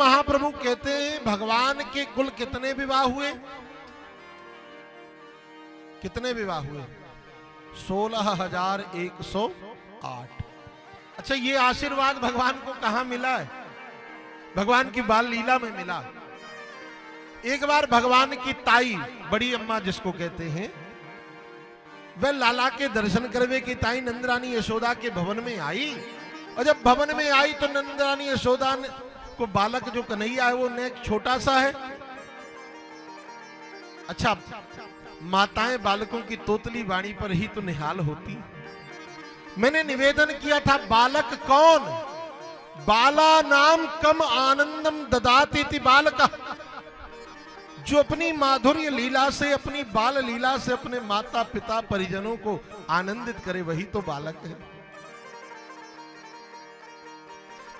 महाप्रभु कहते हैं भगवान के कुल कितने विवाह हुए? कितने विवाह हुए? 16,108। अच्छा, ये आशीर्वाद भगवान को कहां मिला है? भगवान की बाल लीला में मिला। एक बार भगवान की ताई, बड़ी अम्मा जिसको कहते हैं, वह लाला के दर्शन करवे की ताई नंदरानी यशोदा के भवन में आई। और जब भवन में आई तो नंदरानी यशोदा को बालक जो कन्हैया है वो नेक छोटा सा है। अच्छा, माताएं बालकों की तोतली वाणी पर ही तो निहाल होती। मैंने निवेदन किया था, बालक कौन? बाला नाम कम आनंदम ददाति इति बालका। जो अपनी माधुर्य लीला से, अपनी बाल लीला से अपने माता पिता परिजनों को आनंदित करे, वही तो बालक है।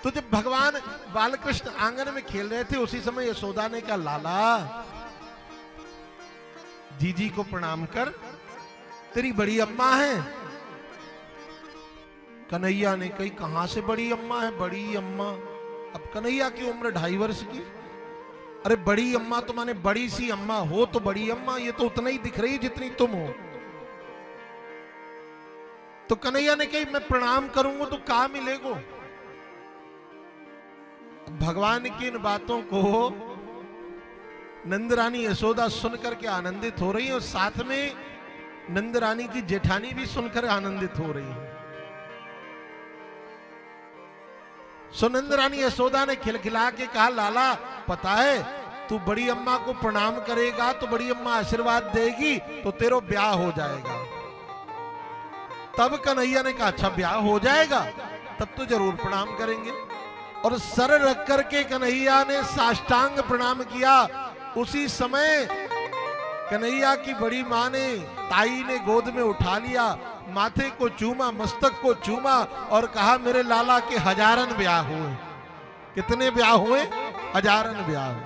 तो जब भगवान बालकृष्ण आंगन में खेल रहे थे, उसी समय यशोदा ने कहा, लाला जीजी को प्रणाम कर, तेरी बड़ी अम्मा है। कन्हैया ने कही, कहां से बड़ी अम्मा है? बड़ी अम्मा? अब कन्हैया की उम्र 2.5 वर्ष की। अरे बड़ी अम्मा तो माने बड़ी सी अम्मा हो तो बड़ी अम्मा, ये तो उतना ही दिख रही जितनी तुम हो। तो कन्हैया ने कही, मैं प्रणाम करूंगा तो क्या मिलेगो? भगवान की इन बातों को नंदरानी यशोदा सुनकर के आनंदित हो रही है, और साथ में नंदरानी की जेठानी भी सुनकर आनंदित हो रही है। सो नंदरानी यशोदा ने खिलखिला के कहा, लाला पता है तू बड़ी अम्मा को प्रणाम करेगा तो बड़ी अम्मा आशीर्वाद देगी तो तेरा ब्याह हो जाएगा। तब कन्हैया ने कहा, अच्छा ब्याह हो जाएगा, तब तो जरूर प्रणाम करेंगे। और सर रख करके कन्हैया ने साष्टांग प्रणाम किया। उसी समय कन्हैया की बड़ी मां ने, ताई ने गोद में उठा लिया, माथे को चूमा, मस्तक को चूमा और कहा, मेरे लाला के 1000 ब्याह हुए। कितने ब्याह हुए? 1000 ब्याह हुए।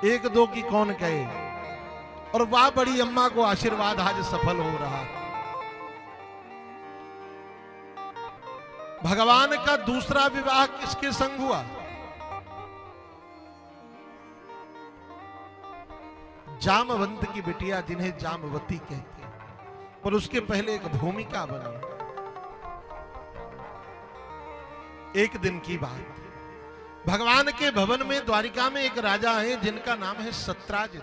1-2 की कौन कहे। और वाह बड़ी अम्मा को आशीर्वाद आज सफल हो रहा। भगवान का दूसरा विवाह किसके संग हुआ? जामवंत की बिटिया, जिन्हें जामवती कहते हैं। पर उसके पहले एक भूमिका बनी। एक दिन की बात, भगवान के भवन में द्वारिका में एक राजा है जिनका नाम है सत्राजित।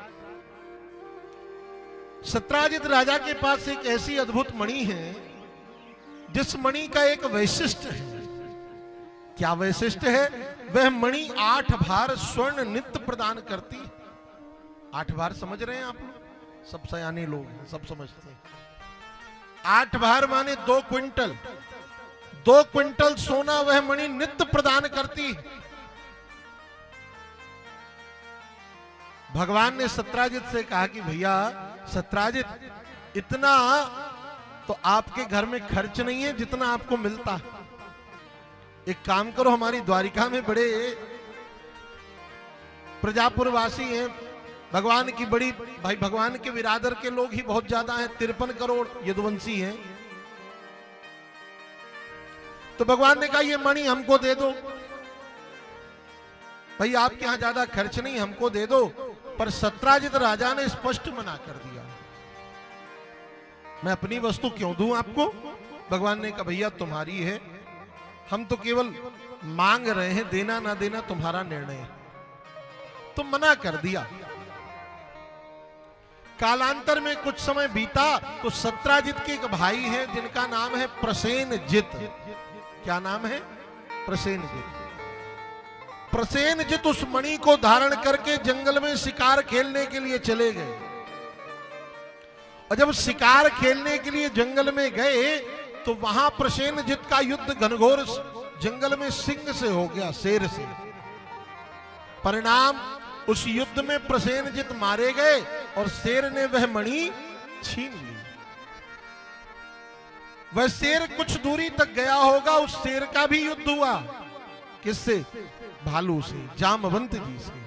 सत्राजित राजा के पास एक ऐसी अद्भुत मणि है जिस मणि का एक वैशिष्ट्य है। क्या वैशिष्ट्य है? वह मणि 8 भार स्वर्ण नित्य प्रदान करती है। 8 भार समझ रहे हैं आप लोग? सब सयाने लोग हैं, सब समझते हैं। 8 भार माने 2 क्विंटल। 2 क्विंटल सोना वह मणि नित्य प्रदान करती है। भगवान ने सत्राजित से कहा कि भैया सत्राजित, इतना तो आपके घर में खर्च नहीं है जितना आपको मिलता। एक काम करो, हमारी द्वारिका में बड़े प्रजापुरवासी हैं, भगवान की बड़ी, भाई भगवान के विरादर के लोग ही बहुत ज्यादा हैं, 53 करोड़ यदुवंशी हैं। तो भगवान ने कहा, ये मणि हमको दे दो। भाई आपके यहां ज्यादा खर्च नहीं, हमको दे दो। पर सत्राजित राजा ने स्पष्ट मना कर दिया, मैं अपनी वस्तु क्यों दूं आपको? भगवान ने कहा, भैया तुम्हारी है, हम तो केवल मांग रहे हैं, देना ना देना तुम्हारा निर्णय है। तो मना कर दिया। कालांतर में कुछ समय बीता तो सत्राजित के एक भाई हैं जिनका नाम है प्रसेनजित। क्या नाम है? प्रसेनजित। प्रसेनजित उस मणि को धारण करके जंगल में शिकार खेलने के लिए चले गए। और जब शिकार खेलने के लिए जंगल में गए तो वहां प्रसेनजित का युद्ध घनघोर जंगल में सिंह से हो गया, शेर से। परिणाम, उस युद्ध में प्रसेनजित मारे गए और शेर ने वह मणि छीन ली। वह शेर कुछ दूरी तक गया होगा, उस शेर का भी युद्ध हुआ। किससे? भालू से, जामवंत जी से।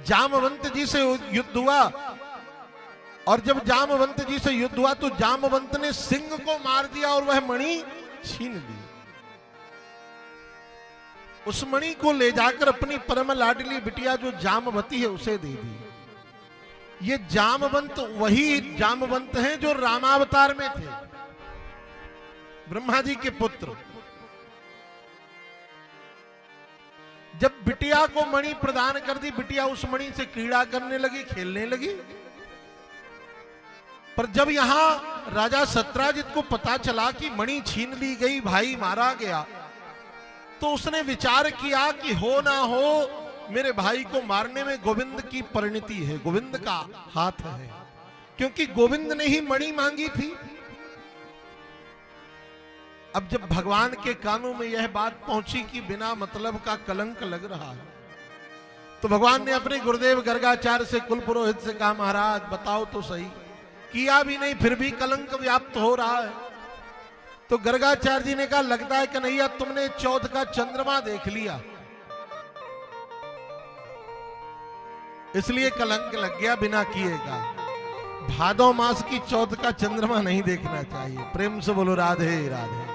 जामवंत जी से युद्ध हुआ। और जब जामवंत जी से युद्ध हुआ तो जामवंत ने सिंह को मार दिया और वह मणि छीन ली। उस मणि को ले जाकर अपनी परम लाडली बिटिया जो जामवती है उसे दे दी। ये जामवंत वही जामवंत हैं जो रामावतार में थे, ब्रह्मा जी के पुत्र। जब बिटिया को मणि प्रदान कर दी, बिटिया उस मणि से क्रीड़ा करने लगी, खेलने लगी। पर जब यहां राजा सत्राजित को पता चला कि मणि छीन ली गई, भाई मारा गया, तो उसने विचार किया कि हो ना हो मेरे भाई को मारने में गोविंद की परिणति है, गोविंद का हाथ है, क्योंकि गोविंद ने ही मणि मांगी थी। अब जब भगवान के कानों में यह बात पहुंची कि बिना मतलब का कलंक लग रहा है, तो भगवान ने अपने गुरुदेव गर्गाचार्य से, कुल पुरोहित से कहा, महाराज बताओ तो सही, किया भी नहीं फिर भी कलंक व्याप्त हो रहा है। तो गर्गाचार्य जी ने कहा, लगता है कन्हैया तुमने चौथ का चंद्रमा देख लिया, इसलिए कलंक लग गया बिना किए का। भादो मास की चौथ का चंद्रमा नहीं देखना चाहिए। प्रेम से बोलो राधे राधे।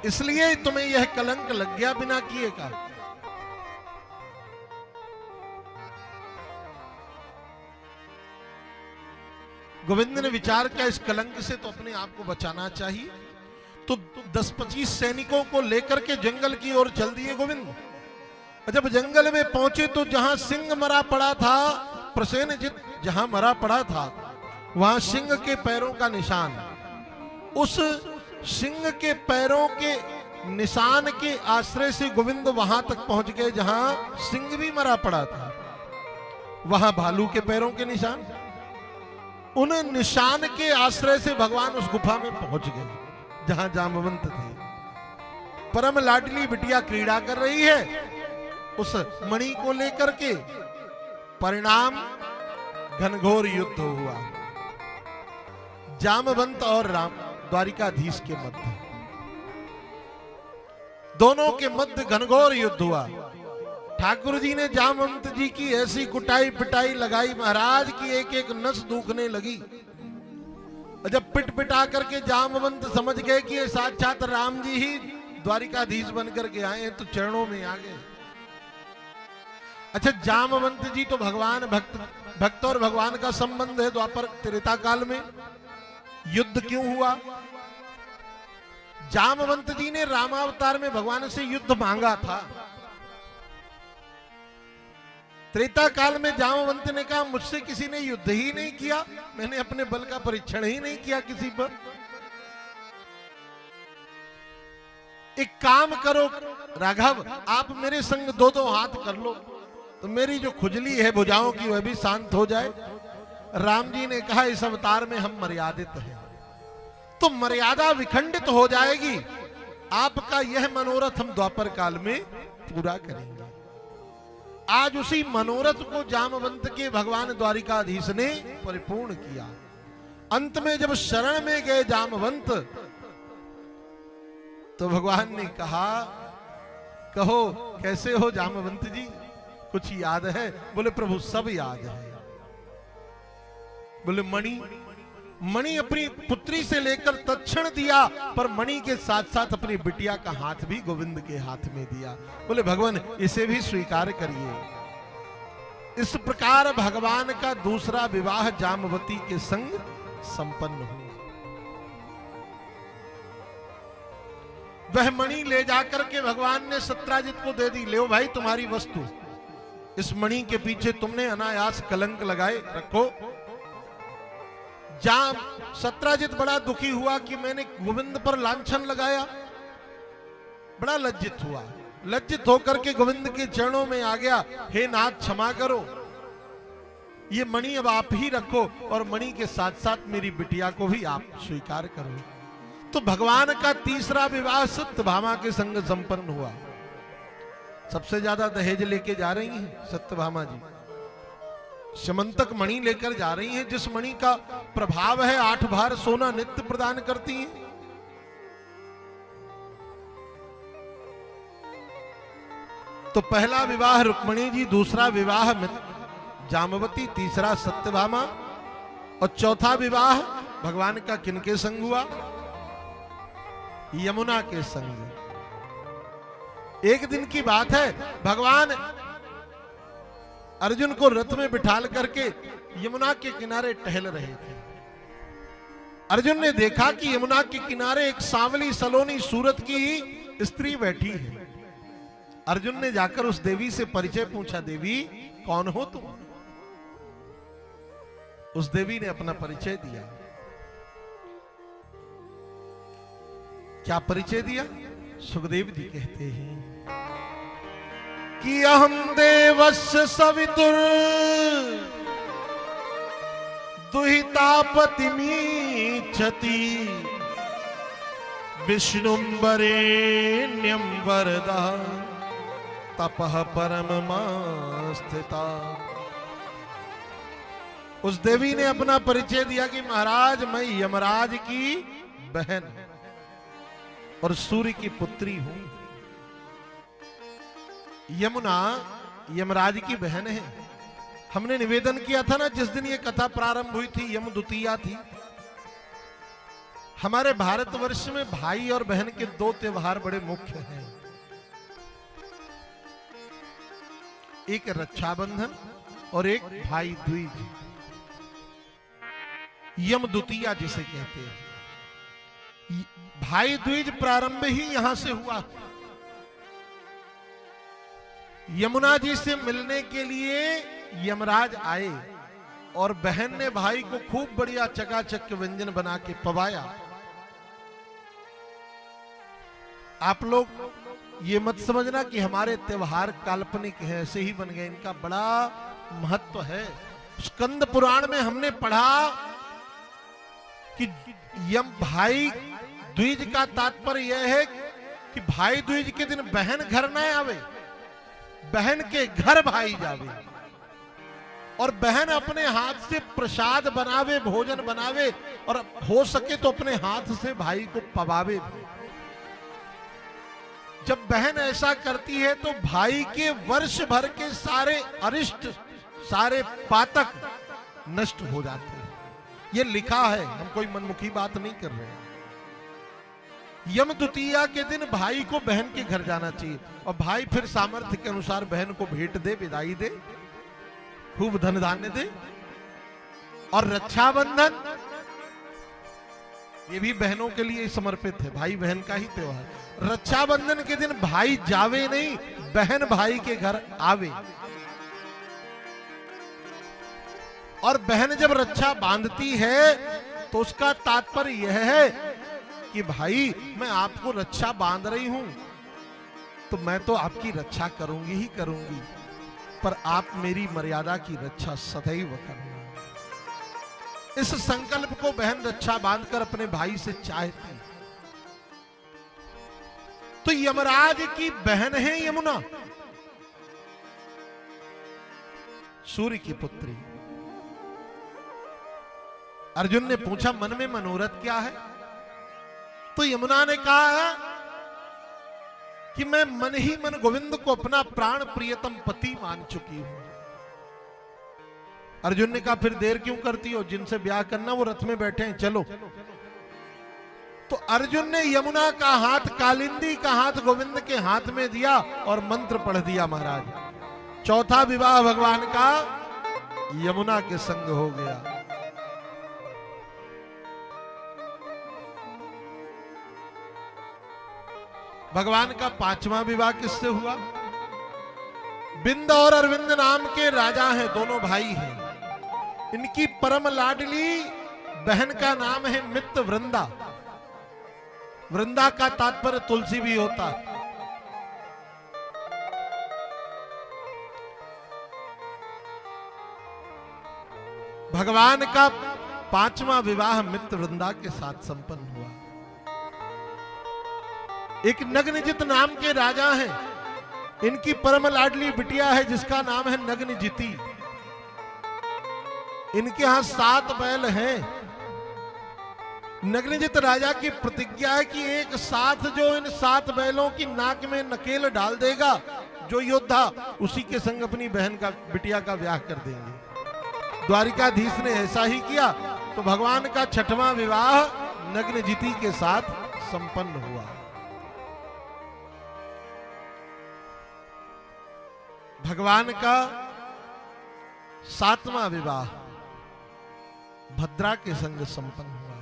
इसलिए तुम्हें यह कलंक लग गया बिना किए का। गोविंद ने विचार किया इस कलंक से तो अपने आप को बचाना चाहिए, तो 10-25 सैनिकों को लेकर के जंगल की ओर चल दिए गोविंद। जब जंगल में पहुंचे तो जहां सिंह मरा पड़ा था, प्रसेनजित जहां मरा पड़ा था, वहां सिंह के पैरों का निशान, उस सिंह के पैरों के निशान के आश्रय से गोविंद वहां तक पहुंच गए जहां सिंह भी मरा पड़ा था। वहां भालू के पैरों के निशान, उन निशान के आश्रय से भगवान उस गुफा में पहुंच गए जहां जामवंत थे। परम लाडली बिटिया क्रीड़ा कर रही है उस मणि को लेकर के। परिणाम घनघोर युद्ध हुआ जामवंत और राम द्वारिकाधीश के मध्य, दोनों के मध्य घनघोर युद्ध हुआ। ठाकुर जी ने जामवंत जी की ऐसी कुटाई पिटाई लगाई महाराज की एक एक नस दुखने लगी। जब पिट पिटा करके जामवंत समझ गए कि ये साक्षात राम जी ही द्वारिकाधीश बनकर के आए हैं, तो चरणों में आ गए। अच्छा, जामवंत जी तो भगवान भक्त और भगवान का संबंध है। द्वापर त्रेता काल में युद्ध क्यों हुआ? जामवंत जी ने रामावतार में भगवान से युद्ध मांगा था। त्रेता काल में जामवंत ने कहा मुझसे किसी ने युद्ध ही नहीं किया, मैंने अपने बल का परीक्षण ही नहीं किया किसी पर। एक काम करो राघव, आप मेरे संग दो दो हाथ कर लो तो मेरी जो खुजली है भुजाओं की वह भी शांत हो जाए। राम जी ने कहा इस अवतार में हम मर्यादित हैं, तो मर्यादा विखंडित हो जाएगी। आपका यह मनोरथ हम द्वापर काल में पूरा करेंगे। आज उसी मनोरथ को जामवंत के भगवान द्वारिकाधीश ने परिपूर्ण किया। अंत में जब शरण में गए जामवंत, तो भगवान ने कहा कहो कैसे हो जामवंत जी, कुछ याद है? बोले प्रभु सब याद है। बोले मणि अपनी पुत्री से लेकर तत्क्षण दिया, पर मणि के साथ साथ अपनी बिटिया का हाथ भी गोविंद के हाथ में दिया। बोले भगवान इसे भी स्वीकार करिए। इस प्रकार भगवान का दूसरा विवाह जामवती के संग संपन्न हुआ। वह मणि ले जाकर के भगवान ने सत्राजित को दे दी। ले भाई तुम्हारी वस्तु, इस मणि के पीछे तुमने अनायास कलंक लगाए, रखो। सत्राजित बड़ा दुखी हुआ कि मैंने गोविंद पर लांछन लगाया, बड़ा लज्जित हुआ। लज्जित होकर के गोविंद के चरणों में आ गया, हे नाथ क्षमा करो, ये मणि अब आप ही रखो और मणि के साथ साथ मेरी बिटिया को भी आप स्वीकार करो। तो भगवान का तीसरा विवाह सत्यभामा के संग संपन्न हुआ। सबसे ज्यादा दहेज लेके जा रही हैं सत्यभामा जी, समंतक मणि लेकर जा रही हैं, जिस मणि का प्रभाव है 8 भार सोना नित्य प्रदान करती हैं। तो पहला विवाह रुक्मिणी जी, दूसरा विवाह जामवती, तीसरा सत्यभामा और चौथा विवाह भगवान का किनके संग हुआ? यमुना के संग। एक दिन की बात है, भगवान अर्जुन को रथ में बिठाल करके यमुना के किनारे टहल रहे थे। अर्जुन ने देखा कि यमुना के किनारे एक सांवली सलोनी सूरत की स्त्री बैठी है। अर्जुन ने जाकर उस देवी से परिचय पूछा, देवी कौन हो तुम? उस देवी ने अपना परिचय दिया। क्या परिचय दिया? सुखदेव जी कहते हैं कि अहम देवस्य सवितुर दुहितापतिमीच्छति विष्णुं वरेण्यं वरदा तपः परममास्थिता। उस देवी ने अपना परिचय दिया कि महाराज मैं यमराज की बहन और सूर्य की पुत्री हूं। यमुना यमराज की बहन है। हमने निवेदन किया था ना जिस दिन ये कथा प्रारंभ हुई थी, यम द्वितीया थी। हमारे भारतवर्ष में भाई और बहन के दो त्योहार बड़े मुख्य हैं, एक रक्षाबंधन और एक भाई दूज। यम द्वितीया जिसे कहते हैं। भाई दूज प्रारंभ ही यहां से हुआ। यमुना जी से मिलने के लिए यमराज आए और बहन ने भाई को खूब बढ़िया चकाचक व्यंजन बना के पवाया। आप लोग ये मत समझना कि हमारे त्योहार काल्पनिक हैं, ऐसे ही बन गए। इनका बड़ा महत्व है। स्कंद पुराण में हमने पढ़ा कि यम भाई द्विज का तात्पर्य यह है कि भाई द्विज के दिन बहन घर न आवे, बहन के घर भाई जावे और बहन अपने हाथ से प्रसाद बनावे, भोजन बनावे और हो सके तो अपने हाथ से भाई को पवावे। जब बहन ऐसा करती है तो भाई के वर्ष भर के सारे अरिष्ट, सारे पातक नष्ट हो जाते हैं। ये लिखा है, हम कोई मनमुखी बात नहीं कर रहे हैं। यम द्वितीया के दिन भाई को बहन के घर जाना चाहिए और भाई फिर सामर्थ्य के अनुसार बहन को भेंट दे, विदाई दे, खूब धन धान्य दे। और रक्षाबंधन ये भी बहनों के लिए समर्पित है, भाई बहन का ही त्योहार। रक्षाबंधन के दिन भाई जावे नहीं, बहन भाई के घर आवे। और बहन जब रक्षा बांधती है तो उसका तात्पर्य यह है कि भाई मैं आपको रक्षा बांध रही हूं तो मैं तो आपकी रक्षा करूंगी ही करूंगी, पर आप मेरी मर्यादा की रक्षा सदैव करना। इस संकल्प को बहन रक्षा बांधकर अपने भाई से चाहती। तो यमराज की बहन है यमुना, सूर्य की पुत्री। अर्जुन ने पूछा मन में मनोरथ क्या है? तो यमुना ने कहा कि मैं मन ही मन गोविंद को अपना प्राण प्रियतम पति मान चुकी हूं। अर्जुन ने कहा फिर देर क्यों करती हो, जिनसे ब्याह करना वो रथ में बैठे हैं, चलो। तो अर्जुन ने यमुना का हाथ, कालिंदी का हाथ गोविंद के हाथ में दिया और मंत्र पढ़ दिया महाराज। चौथा विवाह भगवान का यमुना के संग हो गया। भगवान का पांचवा विवाह किससे हुआ? बिंद और अरविंद नाम के राजा हैं, दोनों भाई हैं। इनकी परम लाडली बहन का नाम है मित्र वृंदा। वृंदा का तात्पर्य तुलसी भी होता है। भगवान का पांचवा विवाह मित्र वृंदा के साथ संपन्न हुआ। एक नग्नजित नाम के राजा हैं, इनकी परम लाडली बिटिया है जिसका नाम है नग्नजिती। इनके यहां 7 बैल हैं। नग्नजित राजा की प्रतिज्ञा है कि एक साथ जो इन 7 बैलों की नाक में नकेल डाल देगा, जो योद्धा, उसी के संग अपनी बहन का, बिटिया का ब्याह कर देंगे। द्वारिकाधीश ने ऐसा ही किया तो भगवान का 6वां विवाह नग्नजिती के साथ संपन्न हुआ। भगवान का 7वां विवाह भद्रा के संग संपन्न हुआ।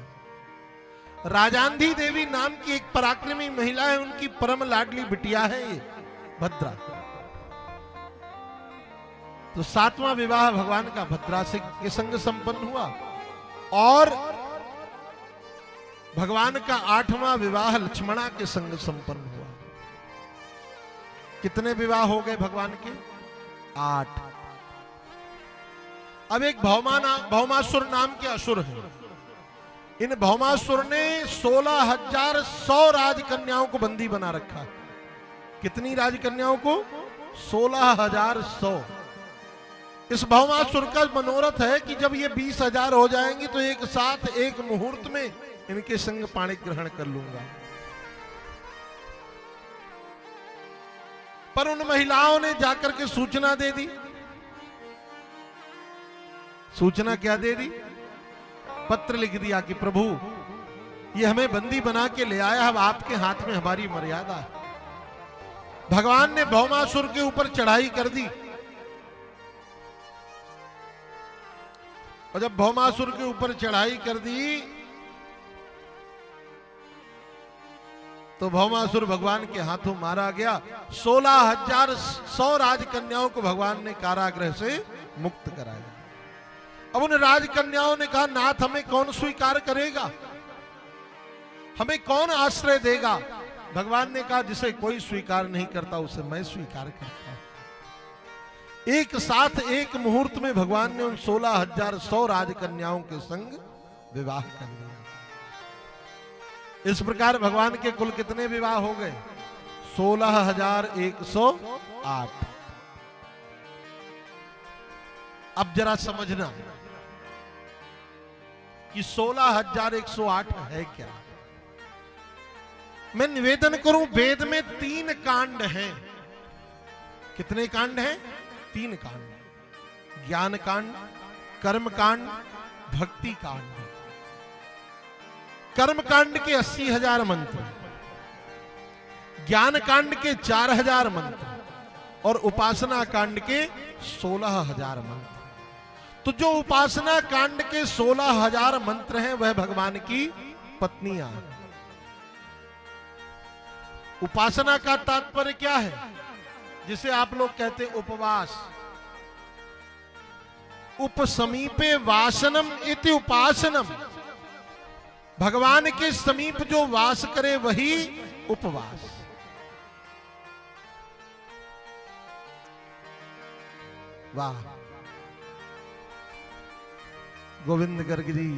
राजांधी देवी नाम की एक पराक्रमी महिला है, उनकी परम लाडली बिटिया है ये भद्रा। तो 7वां विवाह भगवान का भद्रा से के संग संपन्न हुआ। और भगवान का 8वां विवाह लक्ष्मणा के संग संपन्न हुआ। कितने विवाह हो गए भगवान के? 8। अब एक भौमासुर नाम के असुर हैं। इन भौमासुर ने 16,100 राजकन्याओं को बंदी बना रखा। कितनी राजकन्याओं को? 16,100। इस भौमासुर का मनोरथ है कि जब ये 20,000 हो जाएंगी तो एक साथ एक मुहूर्त में इनके संग पाणी ग्रहण कर लूंगा। पर उन महिलाओं ने जाकर के सूचना दे दी। सूचना क्या दे दी? पत्र लिख दिया कि प्रभु ये हमें बंदी बना के ले आया, अब आपके हाथ में हमारी मर्यादा है। भगवान ने भौमासुर के ऊपर चढ़ाई कर दी। और जब भौमासुर के ऊपर चढ़ाई कर दी तो भौमासुर भगवान के हाथों मारा गया। 16,100 राजकन्याओं को भगवान ने कारागृह से मुक्त कराया। अब उन राजकन्याओं ने कहा, नाथ हमें कौन स्वीकार करेगा, हमें कौन आश्रय देगा? भगवान ने कहा, जिसे कोई स्वीकार नहीं करता उसे मैं स्वीकार करता हूं। एक साथ एक मुहूर्त में भगवान ने उन 16,100 राजकन्याओं के संग विवाह कर लिया। इस प्रकार भगवान के कुल कितने विवाह हो गए? 16,108। अब जरा समझना कि 16,108 है क्या। मैं निवेदन करूं, वेद में 3 कांड हैं। कितने कांड हैं? 3 कांड। ज्ञान कांड, कर्म कांड, भक्ति कांड। कर्म कांड के 80,000 मंत्र, ज्ञान कांड के 4,000 मंत्र और उपासना कांड के 16,000 मंत्र। तो जो उपासना कांड के 16,000 मंत्र हैं वह भगवान की पत्नियां हैं। उपासना का तात्पर्य क्या है? जिसे आप लोग कहते उपवास। उपसमीपे वासनम इति उपासनम। भगवान के समीप जो वास करे वही उपवास। वाह! गोविंद गर्ग जी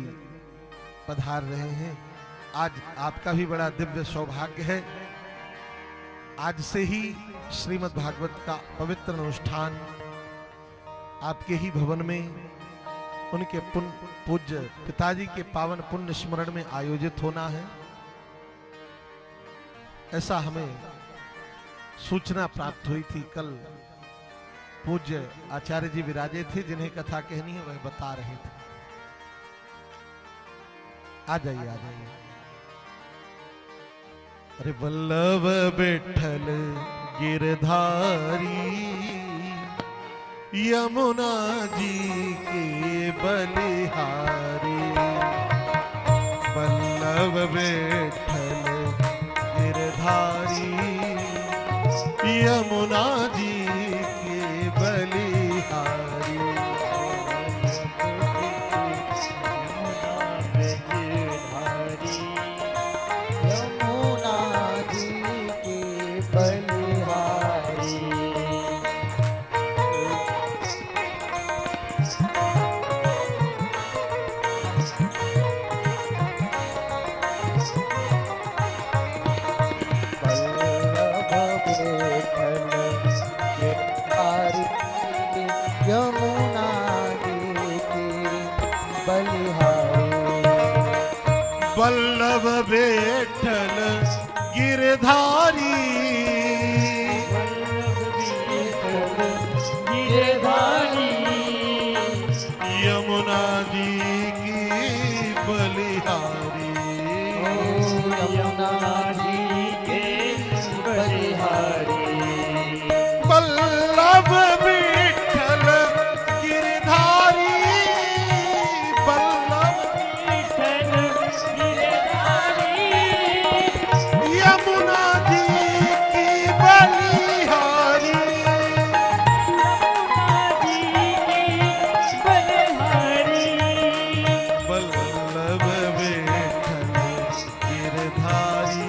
पधार रहे हैं। आज आपका भी बड़ा दिव्य सौभाग्य है। आज से ही श्रीमद् भागवत का पवित्र अनुष्ठान आपके ही भवन में उनके पूज्य पिताजी के पावन पुण्य स्मरण में आयोजित होना है, ऐसा हमें सूचना प्राप्त हुई थी। कल पूज्य आचार्य जी विराजे थे, जिन्हें कथा कहनी है वह बता रहे थे। आ जाइए, आ जाइए। अरे वल्लभ बैठल गिरधारी, यमुना जी के बलिहारी। वल्लभ बैठल गिरधारी, यमुना जी के बलिहारी। बलिहारी। वल्लभ विठ्ठल गिरधारी, वल्लभ विठ्ठल गिरधारी, यमुना जी की बलिहारी। यमुना जी की बलिहारी। वल्लभ विठ्ठल गिरधारी,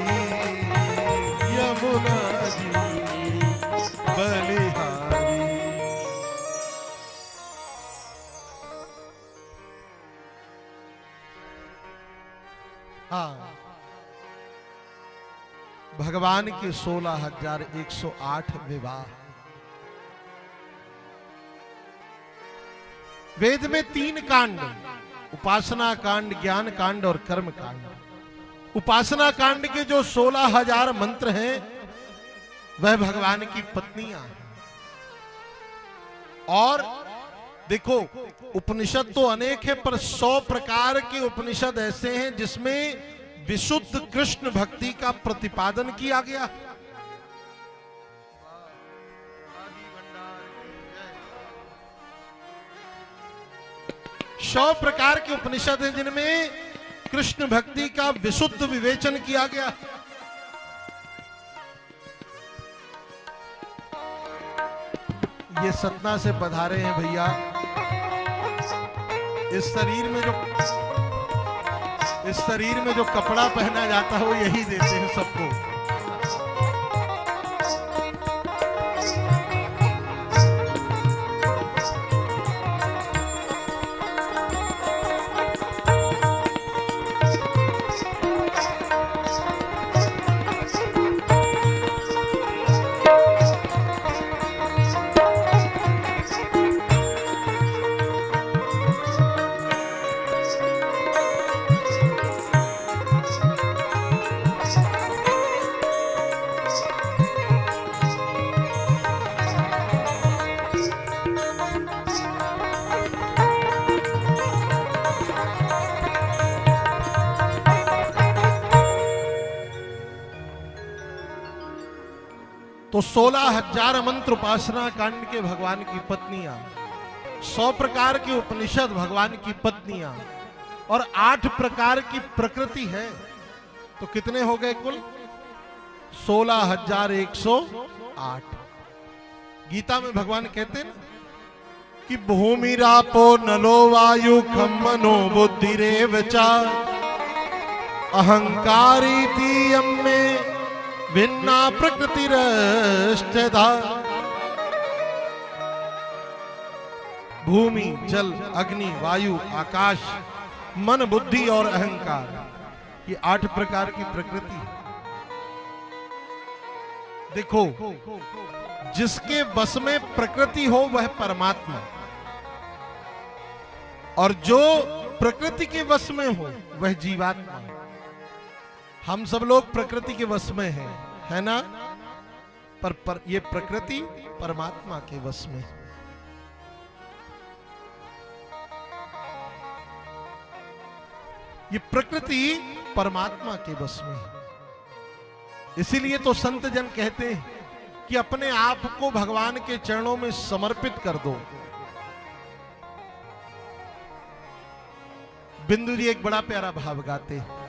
यमुना जी बलिहारी। हाँ, भगवान के 16,108 विवाह। वेद में 3 कांड, उपासना कांड, ज्ञान कांड और कर्म कांड। उपासना कांड के जो 16,000 मंत्र हैं वह भगवान की पत्नियां हैं। और देखो, उपनिषद तो अनेक है, पर 100 प्रकार के उपनिषद ऐसे हैं जिसमें विशुद्ध कृष्ण भक्ति का प्रतिपादन किया गया। 100 प्रकार के उपनिषद हैं जिनमें कृष्ण भक्ति का विशुद्ध विवेचन किया गया। ये सतना से पधारे हैं भैया। इस शरीर में जो कपड़ा पहना जाता है वो यही देते हैं सबको। तो 16,000 मंत्र उपासना कांड के भगवान की पत्नियां, 100 प्रकार के उपनिषद भगवान की पत्नियां, और 8 प्रकार की प्रकृति है। तो कितने हो गए कुल? 16,108। गीता में भगवान कहते हैं कि भूमि रापो नलो वायु खम मनो बुद्धिरेव च अहंकारीति यम्मे भिन्ना प्रकृतिरष्टधा। भूमि, जल, अग्नि, वायु, आकाश, मन, बुद्धि और अहंकार, ये 8 प्रकार की प्रकृति है। देखो, जिसके वश में प्रकृति हो वह परमात्मा, और जो प्रकृति के वश में हो वह जीवात्मा। हम सब लोग प्रकृति के वश में हैं, है ना? पर ये प्रकृति परमात्मा के वश में। ये प्रकृति परमात्मा के वश में है। इसीलिए तो संत जन कहते हैं कि अपने आप को भगवान के चरणों में समर्पित कर दो। बिंदु जी एक बड़ा प्यारा भाव गाते हैं।